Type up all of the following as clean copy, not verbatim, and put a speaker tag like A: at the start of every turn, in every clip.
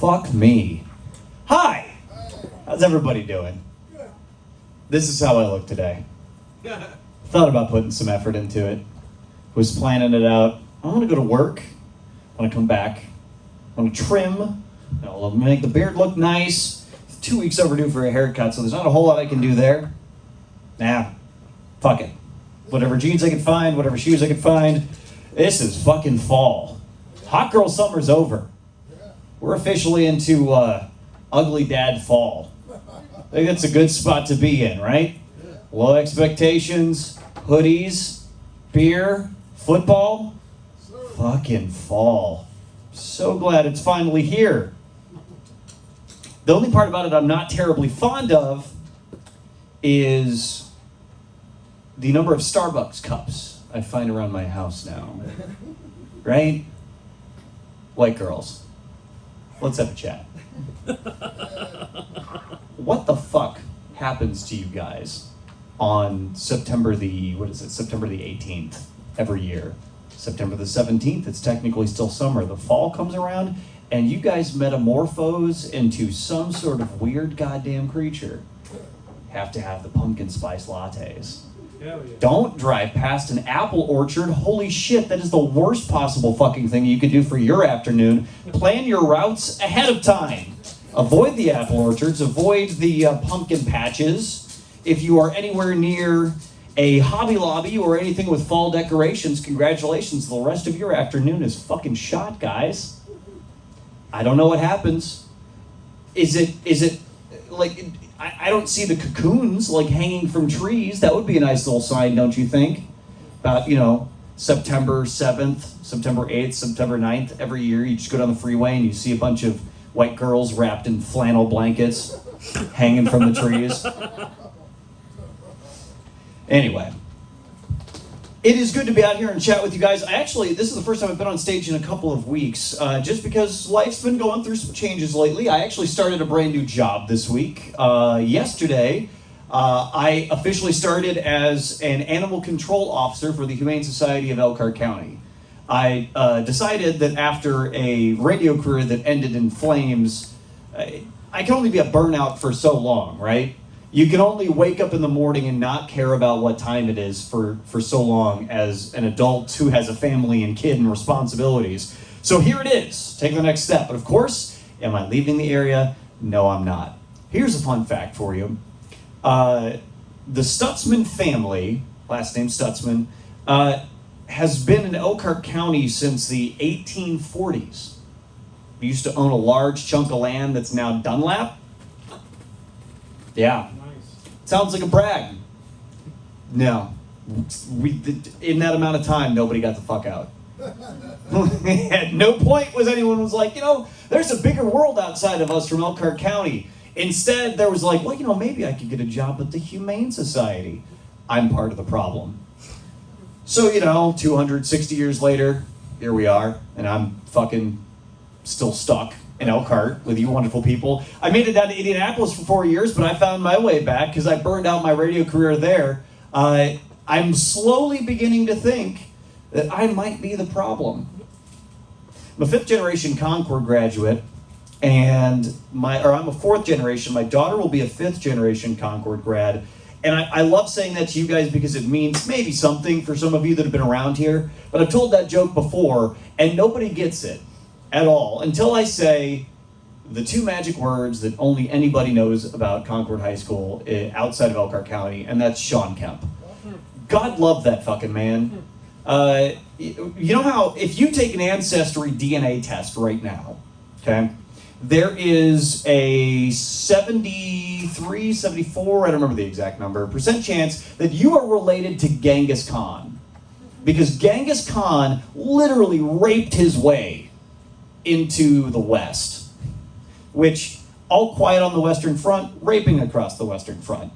A: Fuck me. Hi! How's everybody doing? This is how I look today. Thought about putting some effort into it. Was planning it out. I want to go to work. I want to come back. I want to trim. I'll make the beard look nice. It's 2 weeks overdue for a haircut, so there's not a whole lot I can do there. Nah. Fuck it. Whatever jeans I can find, whatever shoes I can find. This is fucking fall. Hot girl summer's over. We're officially into ugly dad fall. I think that's a good spot to be in, right? Low expectations, hoodies, beer, football. Fucking fall. So glad it's finally here. The only part about it I'm not terribly fond of is the number of Starbucks cups I find around my house now. Right? White girls. Let's have a chat. What the fuck happens to you guys on September the 18th every year? September the 17th, it's technically still summer. The fall comes around and you guys metamorphose into some sort of weird goddamn creature. Have to have the pumpkin spice lattes. Yeah. Don't drive past an apple orchard. Holy shit, that is the worst possible fucking thing you could do for your afternoon. Plan your routes ahead of time. Avoid the apple orchards, avoid the pumpkin patches. If you are anywhere near a Hobby Lobby or anything with fall decorations, congratulations, the rest of your afternoon is fucking shot, guys. I don't know what happens. Is it like, I don't see the cocoons like hanging from trees. That would be a nice little sign, don't you think? About, September 7th, September 8th, September 9th, every year you just go down the freeway and you see a bunch of white girls wrapped in flannel blankets hanging from the trees. Anyway, it is good to be out here and chat with you guys. This is the first time I've been on stage in a couple of weeks, just because life's been going through some changes lately. I actually started a brand new job this week. Yesterday, I officially started as an animal control officer for the Humane Society of Elkhart County. I decided that after a radio career that ended in flames, I can only be a burnout for so long, right? You can only wake up in the morning and not care about what time it is for so long as an adult who has a family and kid and responsibilities. So here it is, take the next step. But of course, am I leaving the area? No, I'm not. Here's a fun fact for you. The Stutzman family, last name Stutzman, has been in Elkhart County since the 1840s. We used to own a large chunk of land that's now Dunlap. Yeah. Sounds like a brag. No. In that amount of time, nobody got the fuck out. At no point was like, there's a bigger world outside of us from Elkhart County. Instead, there was like, maybe I could get a job at the Humane Society. I'm part of the problem. So, 260 years later, here we are, and I'm fucking still stuck in Elkhart with you wonderful people. I made it down to Indianapolis for 4 years, but I found my way back because I burned out my radio career there. I'm slowly beginning to think that I might be the problem. I'm a fifth generation Concord graduate, and I'm a fourth generation. My daughter will be a fifth generation Concord grad. And I love saying that to you guys because it means maybe something for some of you that have been around here. But I've told that joke before, and nobody gets it at all until I say the two magic words that only anybody knows about Concord High School outside of Elkhart County, and that's Sean Kemp. God love that fucking man. You know how if you take an Ancestry DNA test right now, okay, there is a 73, 74, I don't remember the exact number, percent chance that you are related to Genghis Khan. Because Genghis Khan literally raped his way into the West, which, all quiet on the Western Front, raping across the Western Front.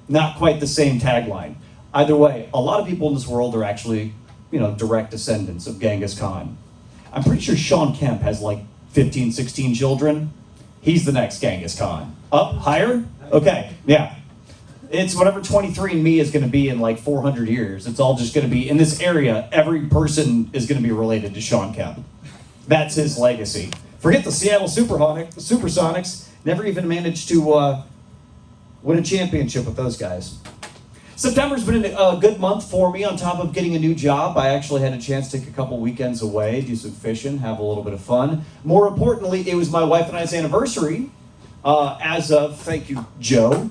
A: Not quite the same tagline. Either way, a lot of people in this world are actually, direct descendants of Genghis Khan. I'm pretty sure Sean Kemp has 15, 16 children. He's the next Genghis Khan. Up? Higher? Okay, yeah. It's whatever 23andMe is going to be in 400 years. It's all just going to be, in this area, every person is going to be related to Sean Kemp. That's his legacy. Forget the Seattle Supersonics. Never even managed to win a championship with those guys. September's been a good month for me. On top of getting a new job, I actually had a chance to take a couple weekends away, do some fishing, have a little bit of fun. More importantly, it was my wife and I's anniversary as of, thank you, Joe,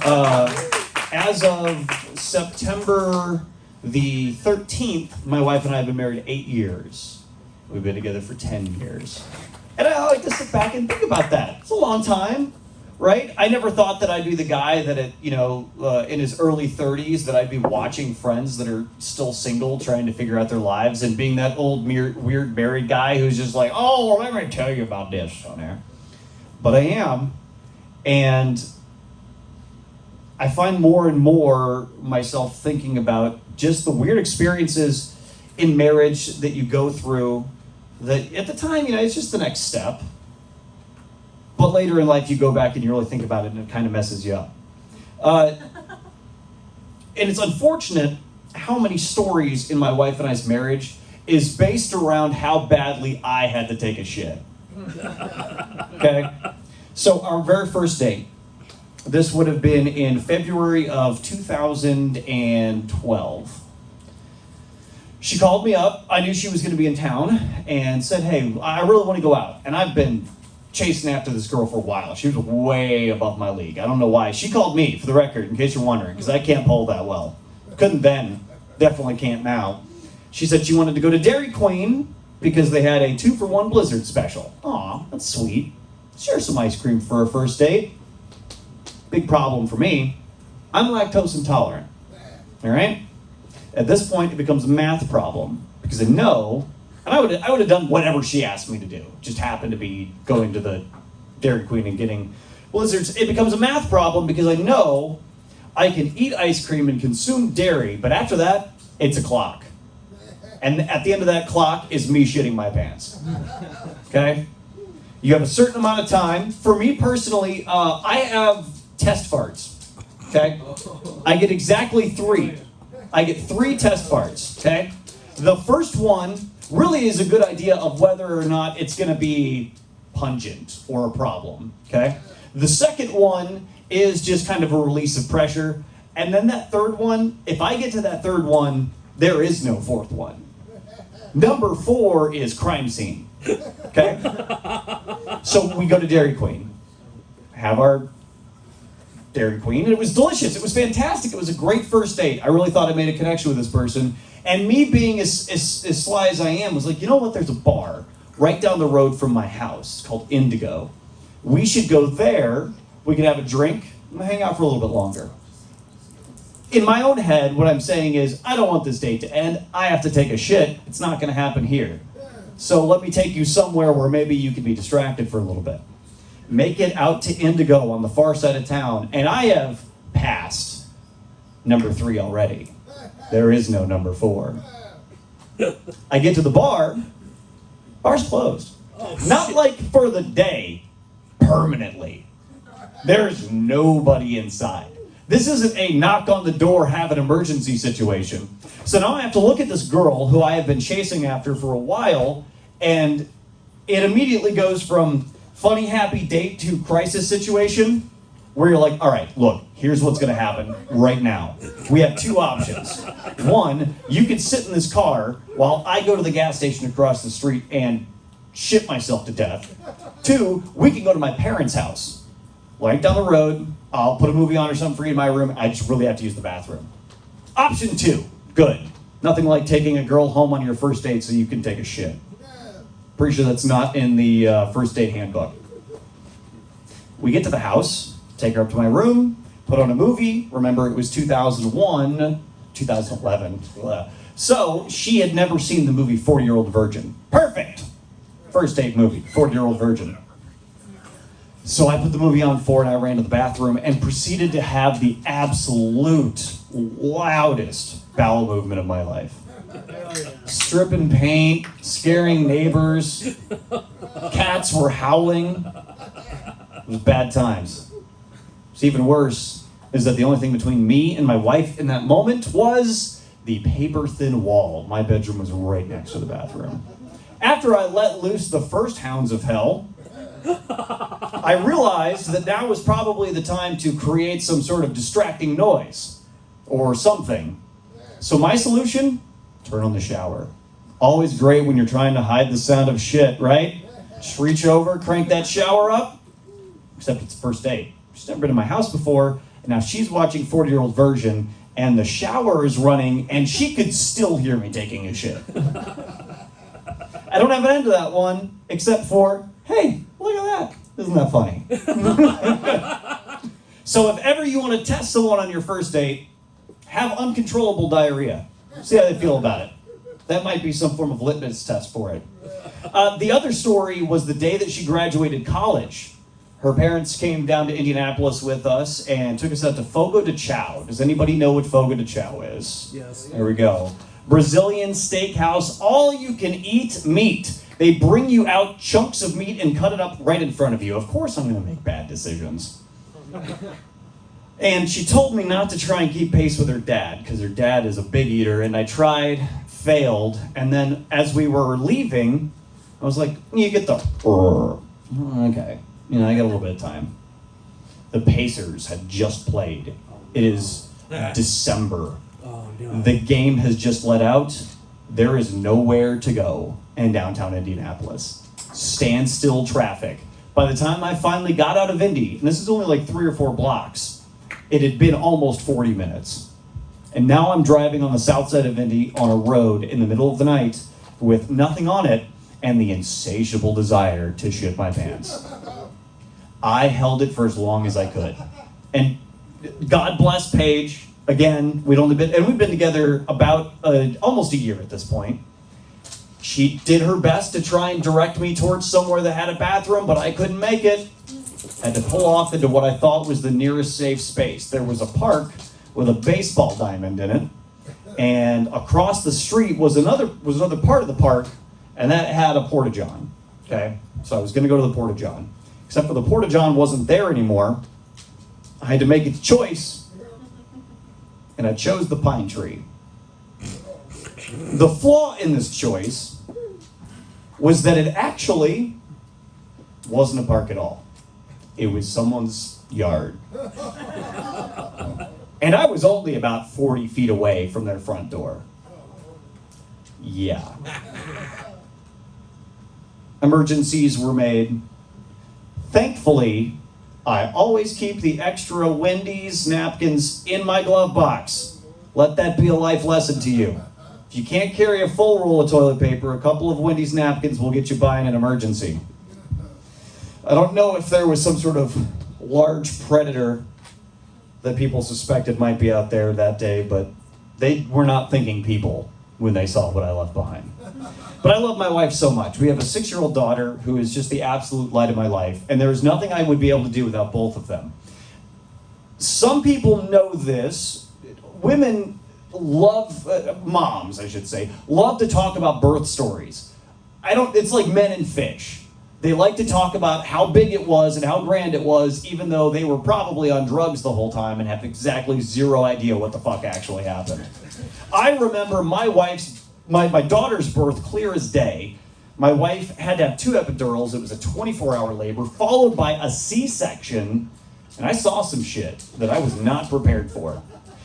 A: as of September the 13th, my wife and I have been married 8 years. We've been together for 10 years. And I like to sit back and think about that. It's a long time. Right? I never thought that I'd be the guy that, in his early 30s, that I'd be watching friends that are still single, trying to figure out their lives, and being that old, weird married guy who's just like, oh, well, let me tell you about this on there. But I am, and I find more and more myself thinking about just the weird experiences in marriage that you go through that at the time, it's just the next step. But later in life, you go back and you really think about it, and it kind of messes you up. And it's unfortunate how many stories in my wife and I's marriage is based around how badly I had to take a shit. Okay? So our very first date, this would have been in February of 2012. She called me up. I knew she was going to be in town and said, hey, I really want to go out. And I've been chasing after this girl for a while. She was way above my league. I don't know why. She called me, for the record, in case you're wondering, because I can't pole that well. Couldn't then. Definitely can't now. She said she wanted to go to Dairy Queen because they had a 2-for-1 Blizzard special. Aw, that's sweet. Share some ice cream for a first date. Big problem for me. I'm lactose intolerant. All right? At this point, it becomes a math problem because I know. And I would have done whatever she asked me to do. Just happened to be going to the Dairy Queen and getting Blizzards. It becomes a math problem because I know I can eat ice cream and consume dairy, but after that, it's a clock. And at the end of that clock is me shitting my pants. Okay? You have a certain amount of time. For me personally, I have test farts. Okay? I get exactly 3. I get 3 test farts. Okay? The first one really is a good idea of whether or not it's going to be pungent or a problem, okay? The second one is just kind of a release of pressure. And then that third one, if I get to that third one, there is no fourth one. Number 4 is crime scene, okay? So we go to Dairy Queen, have our Dairy Queen, and it was delicious. It was fantastic. It was a great first date. I really thought I made a connection with this person. And me being as sly as I am was like, you know what, there's a bar right down the road from my house called Indigo. We should go there, we could have a drink, and hang out for a little bit longer. In my own head, what I'm saying is, I don't want this date to end, I have to take a shit, it's not gonna happen here. So let me take you somewhere where maybe you can be distracted for a little bit. Make it out to Indigo on the far side of town, and I have passed number 3 already. There is no number 4. I get to the bar, bar's closed. Not like for the day, permanently. There's nobody inside. This isn't a knock on the door, have an emergency situation. So now I have to look at this girl who I have been chasing after for a while, and it immediately goes from funny, happy date to crisis situation, where you're like, all right, look, here's what's gonna happen right now. We have 2 options. 1, you could sit in this car while I go to the gas station across the street and shit myself to death. 2, we can go to my parents' house. Right down the road, I'll put a movie on or something for you in my room, I just really have to use the bathroom. Option 2, good. Nothing like taking a girl home on your first date so you can take a shit. Pretty sure that's not in the first date handbook. We get to the house, take her up to my room, put on a movie. Remember, it was 2011. So she had never seen the movie 40-Year-Old Virgin. Perfect! First date movie, 40-Year-Old Virgin. So I put the movie on for her, and I ran to the bathroom and proceeded to have the absolute loudest bowel movement of my life. Stripping paint, scaring neighbors, cats were howling. It was bad times. What's even worse is that the only thing between me and my wife in that moment was the paper-thin wall. My bedroom was right next to the bathroom. After I let loose the first hounds of hell, I realized that now was probably the time to create some sort of distracting noise or something. So my solution, turn on the shower. Always great when you're trying to hide the sound of shit, right? Just reach over, crank that shower up. Except it's first date. She's never been in my house before, and now she's watching 40-year-old version, and the shower is running, and she could still hear me taking a shit. I don't have an end to that one, except for, hey, look at that. Isn't that funny? So if ever you want to test someone on your first date, have uncontrollable diarrhea. See how they feel about it. That might be some form of litmus test for it. The other story was the day that she graduated college. Her parents came down to Indianapolis with us and took us out to Fogo de Chao. Does anybody know what Fogo de Chao is?
B: Yes.
A: There we go. Brazilian steakhouse, all you can eat meat. They bring you out chunks of meat and cut it up right in front of you. Of course I'm going to make bad decisions. And she told me not to try and keep pace with her dad, because her dad is a big eater, and I tried, failed, and then as we were leaving, I was like, you get the, okay, I got a little bit of time. The Pacers had just played. It is December.
B: Oh, no.
A: The game has just let out. There is nowhere to go in downtown Indianapolis. Standstill traffic. By the time I finally got out of Indy, and this is only like 3 or 4 blocks, it had been almost 40 minutes. And now I'm driving on the south side of Indy on a road in the middle of the night with nothing on it and the insatiable desire to shit my pants. I held it for as long as I could. And God bless Paige. Again, we've been together about almost a year at this point. She did her best to try and direct me towards somewhere that had a bathroom, but I couldn't make it. I had to pull off into what I thought was the nearest safe space. There was a park with a baseball diamond in it, and across the street was another part of the park, and that had a porta-john. Okay, so I was going to go to the porta-john, except for the porta-john wasn't there anymore. I had to make a choice, and I chose the pine tree. The flaw in this choice was that it actually wasn't a park at all. It was someone's yard. And I was only about 40 feet away from their front door. Yeah. Emergencies were made. Thankfully, I always keep the extra Wendy's napkins in my glove box. Let that be a life lesson to you. If you can't carry a full roll of toilet paper, a couple of Wendy's napkins will get you by in an emergency. I don't know if there was some sort of large predator that people suspected might be out there that day, but they were not thinking people when they saw what I left behind. But I love my wife so much. We have a 6-year-old daughter who is just the absolute light of my life, and there's nothing I would be able to do without both of them. Some people know this. Women love, moms I should say, love to talk about birth stories. It's like men and fish. They like to talk about how big it was and how grand it was, even though they were probably on drugs the whole time and have exactly zero idea what the fuck actually happened. I remember my daughter's birth clear as day. My wife had to have 2 epidurals. It was a 24-hour labor, followed by a C-section, and I saw some shit that I was not prepared for.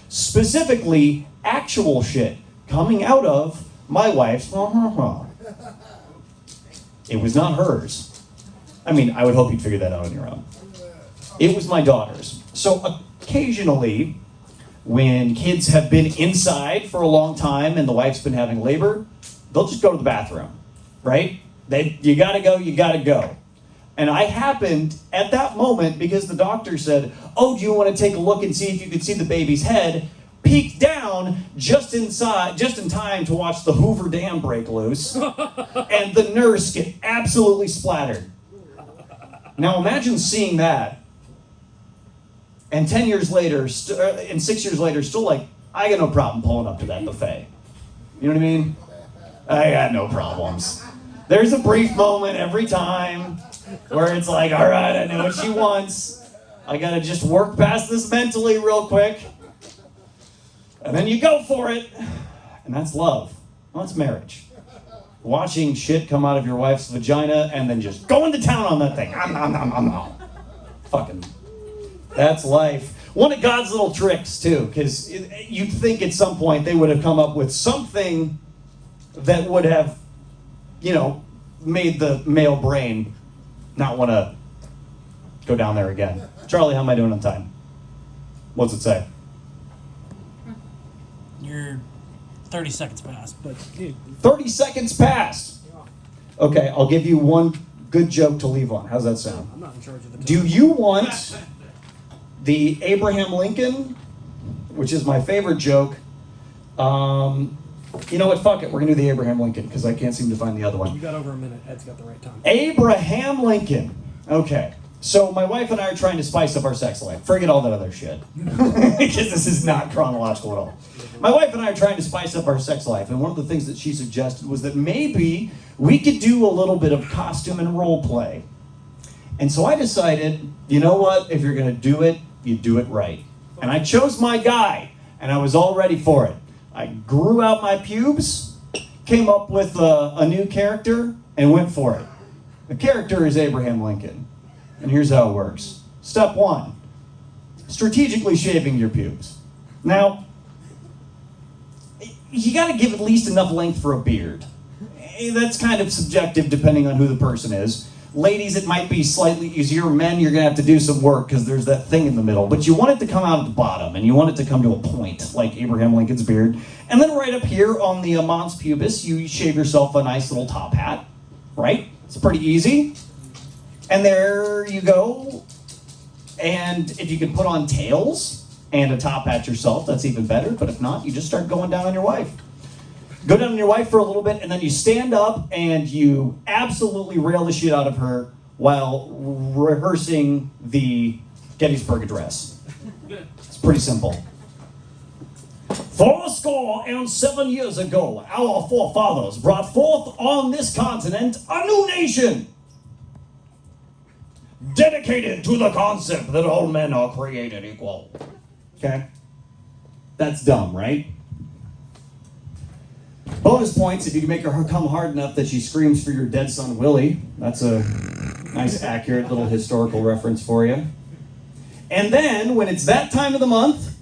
A: Specifically, actual shit coming out of my wife's It was not hers. I mean, I would hope you'd figure that out on your own. It was my daughter's. So occasionally, when kids have been inside for a long time and the wife's been having labor, they'll just go to the bathroom, right? You gotta go. And I happened at that moment, because the doctor said, oh, do you want to take a look and see if you could see the baby's head? Peeked down just in time to watch the Hoover Dam break loose and the nurse get absolutely splattered. Now imagine seeing that, and 10 years later, and 6 years later, still like, I got no problem pulling up to that buffet. You know what I mean? I got no problems. There's a brief moment every time where it's like, all right, I know what she wants. I gotta just work past this mentally real quick. And then you go for it. And that's love. Well, that's marriage. watching shit come out of your wife's vagina and then just going to town on that thing. Fucking, that's life. One of God's little tricks, too, because you'd think at some point they would have come up with something that would have, made the male brain not want to go down there again. Charlie, how am I doing on time? What's it say?
B: You're 30 seconds past, but...
A: 30 seconds past! Okay, I'll give you one good joke to leave on. How's that sound?
B: I'm not in charge of the time.
A: Do you want the Abraham Lincoln, which is my favorite joke? You know what? Fuck it. We're going to do the Abraham Lincoln because I can't seem to find the other one.
B: You got over a minute. Ed's got the right time.
A: Abraham Lincoln. Okay. So my wife and I are trying to spice up our sex life. Forget all that other shit. Because this is not chronological at all. My wife and I are trying to spice up our sex life. And one of the things that she suggested was that maybe we could do a little bit of costume and role play. And so I decided, you know what? If you're going to do it, you do it right. And I chose my guy. And I was all ready for it. I grew out my pubes, came up with a new character, and went for it. The character is Abraham Lincoln. And here's how it works. Step 1, strategically shaving your pubes. Now, you got to give at least enough length for a beard. That's kind of subjective depending on who the person is. Ladies, it might be slightly easier. Men, you're going to have to do some work because there's that thing in the middle. But you want it to come out at the bottom, and you want it to come to a point, like Abraham Lincoln's beard. And then right up here on the mons pubis, you shave yourself a nice little top hat, right? It's pretty easy. And there you go. And if you can put on tails and a top hat yourself, that's even better. But if not, you just start going down on your wife. Go down on your wife for a little bit, and then you stand up and you absolutely rail the shit out of her while rehearsing the Gettysburg Address. It's pretty simple. 7 years ago, our forefathers brought forth on this continent a new nation, dedicated to the concept that all men are created equal. Okay? That's dumb, right? Bonus points if you can make her come hard enough that she screams for your dead son Willie. That's a nice, accurate little historical reference for you. And then, when it's that time of the month,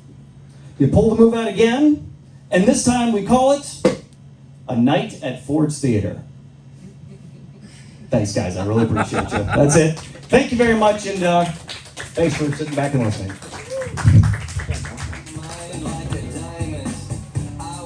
A: you pull the move out again, and this time we call it A Night at Ford's Theater. Thanks, guys. I really appreciate you. That's it. Thank you very much, and thanks for sitting back and listening.